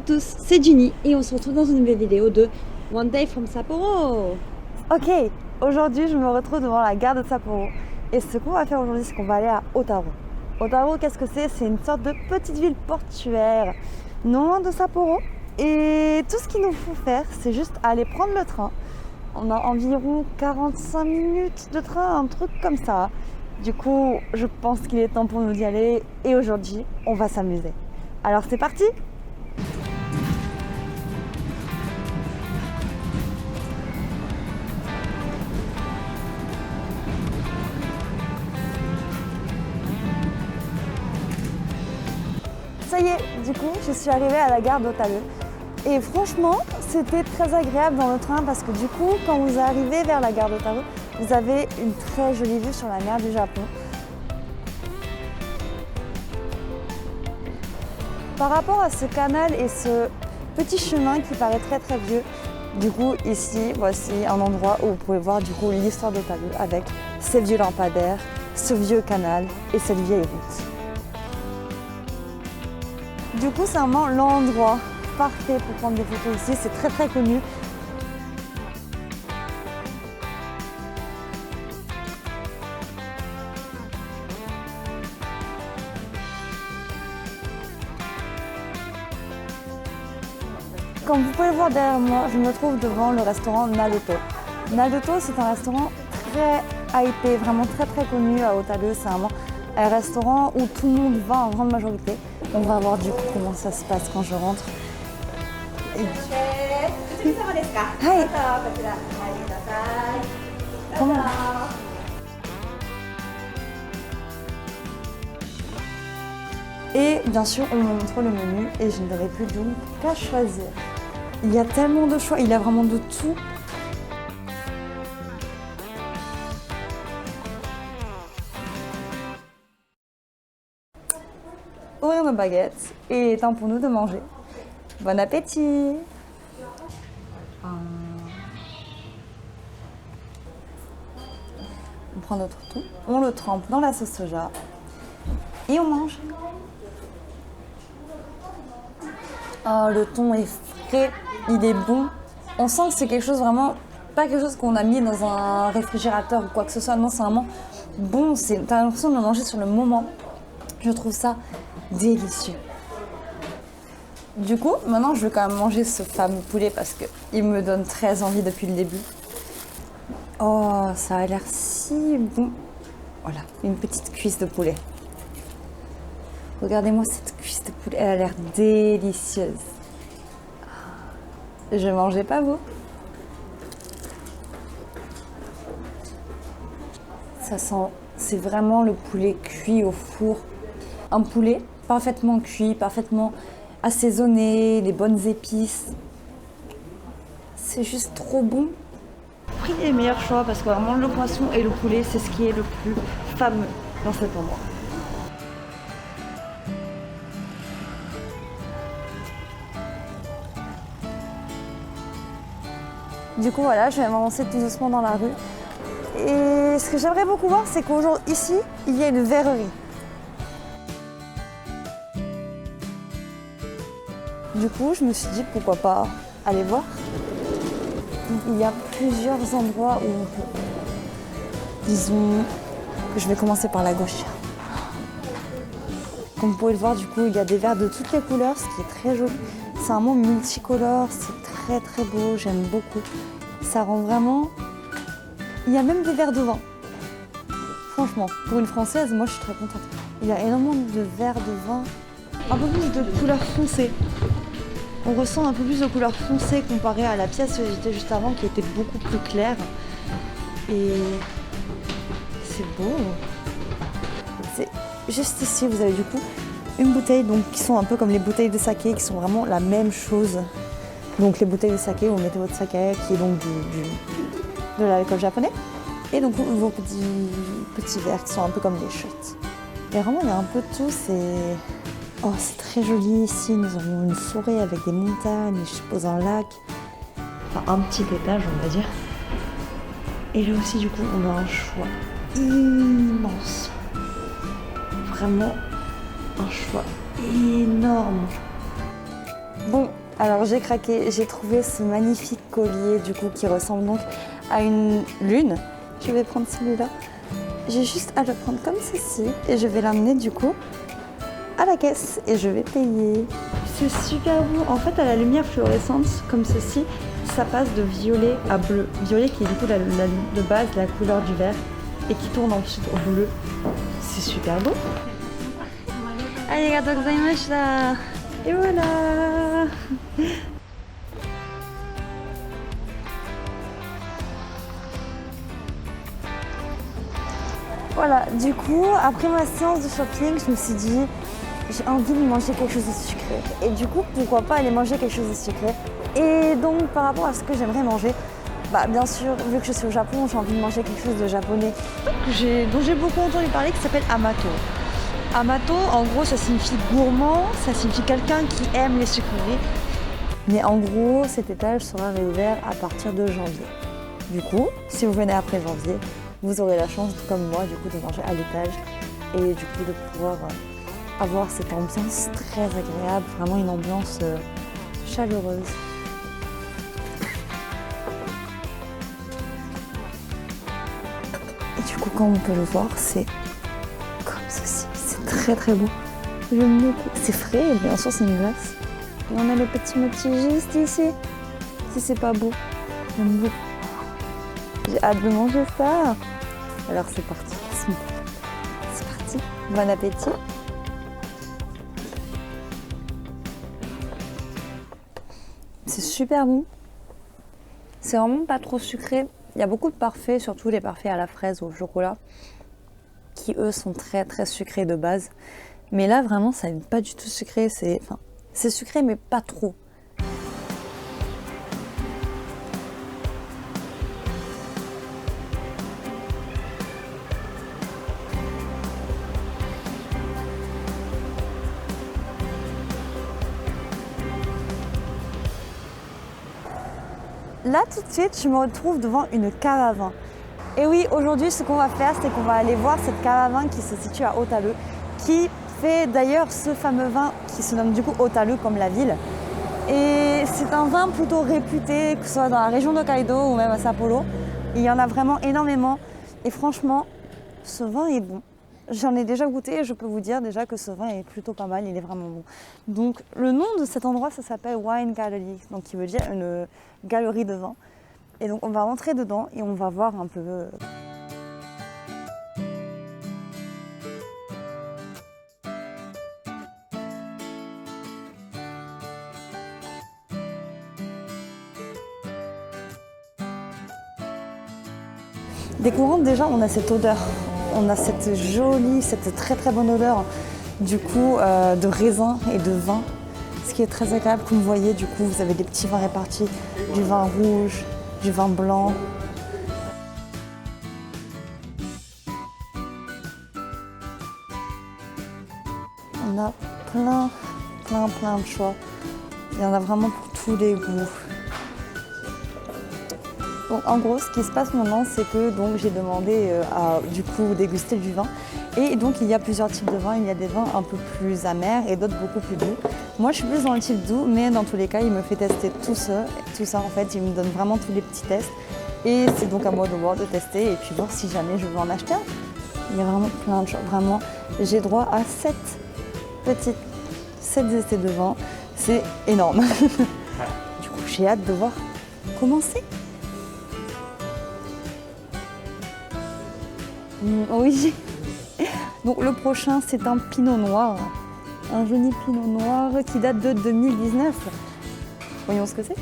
tous, c'est Ginny et on se retrouve dans une nouvelle vidéo de One Day from Sapporo. Ok, aujourd'hui je me retrouve devant la gare de Sapporo et ce qu'on va faire aujourd'hui c'est qu'on va aller à Otaro. Otaro, qu'est-ce que c'est? C'est une sorte de petite ville portuaire non loin de Sapporo et tout ce qu'il nous faut faire c'est juste aller prendre le train. On a environ 45 minutes de train, un truc comme ça. Du coup, je pense qu'il est temps pour nous d'y aller et aujourd'hui on va s'amuser. Alors c'est parti! Ça y est, du coup, je suis arrivée à la gare d'Otaro. Et franchement, c'était très agréable dans le train parce que du coup, quand vous arrivez vers la gare d'Otaro, vous avez une très jolie vue sur la mer du Japon. Par rapport à ce canal et ce petit chemin qui paraît très très vieux, du coup, ici, voici un endroit où vous pouvez voir du coup l'histoire d'Otaro avec ces vieux lampadaires, ce vieux canal et cette vieille route. Du coup, c'est vraiment l'endroit parfait pour prendre des photos ici. C'est très très connu. Comme vous pouvez le voir derrière moi, je me trouve devant le restaurant Naruto. Naruto, c'est un restaurant très hypé, vraiment très très connu à Otaro. C'est vraiment un restaurant où tout le monde va en grande majorité. On va voir du coup comment ça se passe quand je rentre. Comment? Et bien sûr, on me montre le menu et je n'aurai plus donc qu'à choisir. Il y a tellement de choix, il y a vraiment de tout. Ouvrir nos baguettes et temps pour nous de manger. Bon appétit! On prend notre thon, on le trempe dans la sauce soja et on mange. Oh, le thon est frais, il est bon. On sent que c'est quelque chose vraiment, pas quelque chose qu'on a mis dans un réfrigérateur ou quoi que ce soit. Non, c'est vraiment bon. T'as l'impression de le manger sur le moment. Je trouve ça délicieux. Du coup, maintenant je vais quand même manger ce fameux poulet parce qu'il me donne très envie depuis le début. Oh, ça a l'air si bon. Voilà, une petite cuisse de poulet. Regardez-moi cette cuisse de poulet, elle a l'air délicieuse. Je mangeais pas vous. Ça sent, c'est vraiment le poulet cuit au four. Un poulet parfaitement cuit, parfaitement assaisonné, les bonnes épices. C'est juste trop bon. Pris les meilleurs choix parce que vraiment le poisson et le poulet, c'est ce qui est le plus fameux dans cet endroit. Du coup voilà, je vais m'avancer tout doucement dans la rue. Et ce que j'aimerais beaucoup voir, c'est qu'aujourd'hui, ici, il y a une verrerie. Du coup, je me suis dit pourquoi pas aller voir. Il y a plusieurs endroits où on peut. Disons que je vais commencer par la gauche. Comme vous pouvez le voir, du coup, il y a des verres de toutes les couleurs, ce qui est très joli. C'est un monde multicolore, c'est très très beau, j'aime beaucoup. Ça rend vraiment. Il y a même des verres de vin. Franchement, pour une Française, moi je suis très contente. Il y a énormément de verres de vin. Un peu plus de couleur foncée. On ressent un peu plus de couleur foncée comparé à la pièce où j'étais juste avant qui était beaucoup plus claire. Et c'est beau. C'est juste ici, vous avez du coup une bouteille donc, qui sont un peu comme les bouteilles de saké qui sont vraiment la même chose. Donc les bouteilles de saké, vous mettez votre saké qui est donc de l'alcool japonais. Et donc vos petits verres qui sont un peu comme des shots. Et vraiment il y a un peu de tout, Oh, c'est très joli ici, nous avons une forêt avec des montagnes, je suppose un lac. Enfin, un petit étage, on va dire. Et là aussi, du coup, on a un choix immense. Vraiment un choix énorme. Bon, alors j'ai craqué, j'ai trouvé ce magnifique collier du coup qui ressemble donc à une lune. Je vais prendre celui-là. J'ai juste à le prendre comme ceci et je vais l'amener du coup à la caisse et je vais payer. C'est super beau. En fait, à la lumière fluorescente comme ceci, ça passe de violet à bleu. Violet qui est du coup de base la couleur du verre et qui tourne ensuite au bleu. C'est super beau. Arigatou gozaimashita. Et voilà. Voilà, du coup, après ma séance de shopping, je me suis dit, j'ai envie de manger quelque chose de sucré. Et du coup, pourquoi pas aller manger quelque chose de sucré. Et donc, par rapport à ce que j'aimerais manger, bah bien sûr, vu que je suis au Japon, j'ai envie de manger quelque chose de japonais dont j'ai beaucoup entendu parler, qui s'appelle Amato. Amato, en gros, ça signifie gourmand, ça signifie quelqu'un qui aime les sucreries. Mais en gros, cet étage sera réouvert à partir de janvier. Du coup, si vous venez après janvier, vous aurez la chance, comme moi, du coup, de manger à l'étage et du coup de pouvoir avoir cette ambiance très agréable, vraiment une ambiance chaleureuse. Et du coup, comme on peut le voir, c'est comme ceci. C'est très très beau. J'aime beaucoup. C'est frais, et bien sûr, c'est une glace. Et on a le petit mochi juste ici. Si c'est pas beau, j'aime beaucoup. J'ai hâte de manger ça. Alors c'est parti. C'est parti. Bon appétit. C'est super bon. C'est vraiment pas trop sucré. Il y a beaucoup de parfaits, surtout les parfaits à la fraise ou au chocolat, qui eux sont très très sucrés de base. Mais là vraiment ça n'est pas du tout sucré. C'est sucré mais pas trop. Là tout de suite je me retrouve devant une cave à vin. Et oui, aujourd'hui ce qu'on va faire, c'est qu'on va aller voir cette cave à vin qui se situe à Hotaru, qui fait d'ailleurs ce fameux vin qui se nomme du coup Hotaru comme la ville. Et c'est un vin plutôt réputé, que ce soit dans la région d'Hokkaido ou même à Sapporo. Il y en a vraiment énormément et franchement, ce vin est bon. J'en ai déjà goûté et je peux vous dire déjà que ce vin est plutôt pas mal, il est vraiment bon. Donc le nom de cet endroit, ça s'appelle Wine Gallery, donc qui veut dire une galerie de vin. Et donc on va rentrer dedans et on va voir un peu. Dès qu'on rentre déjà, on a cette odeur. On a cette jolie, cette très très bonne odeur du coup de raisin et de vin. Ce qui est très agréable, comme vous voyez, du coup vous avez des petits vins répartis, du vin rouge, du vin blanc. On a plein de choix. Il y en a vraiment pour tous les goûts. Donc en gros, ce qui se passe maintenant, c'est que donc j'ai demandé à du coup déguster du vin. Et donc il y a plusieurs types de vins. Il y a des vins un peu plus amers et d'autres beaucoup plus doux. Moi, je suis plus dans le type doux, mais dans tous les cas, il me fait tester tout ça en fait. Il me donne vraiment tous les petits tests. Et c'est donc à moi de voir, de tester et puis voir si jamais je veux en acheter un. Il y a vraiment plein de choses. Vraiment, j'ai droit à 7 essais de vin. C'est énorme. Du coup, j'ai hâte de voir commencer. Oui. Donc le prochain, c'est un pinot noir. Un joli pinot noir qui date de 2019. Voyons ce que c'est.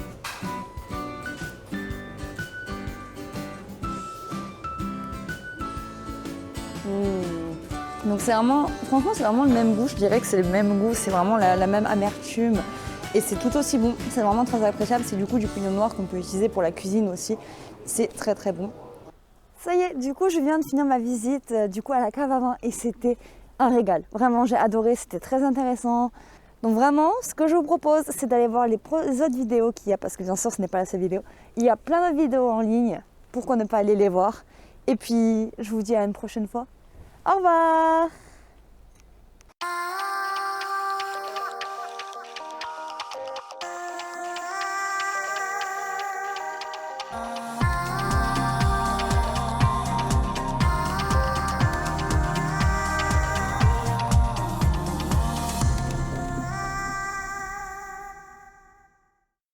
Donc c'est vraiment, franchement c'est vraiment le même goût, je dirais que c'est le même goût, c'est vraiment la même amertume et c'est tout aussi bon, c'est vraiment très appréciable, c'est du coup du pinot noir qu'on peut utiliser pour la cuisine aussi, c'est très très bon. Ça y est, du coup je viens de finir ma visite du coup à la cave à vin et c'était un régal, vraiment j'ai adoré, c'était très intéressant. Donc vraiment ce que je vous propose c'est d'aller voir les autres vidéos qu'il y a parce que bien sûr ce n'est pas la seule vidéo, il y a plein de vidéos en ligne, pourquoi ne pas aller les voir et puis je vous dis à une prochaine fois. Au revoir!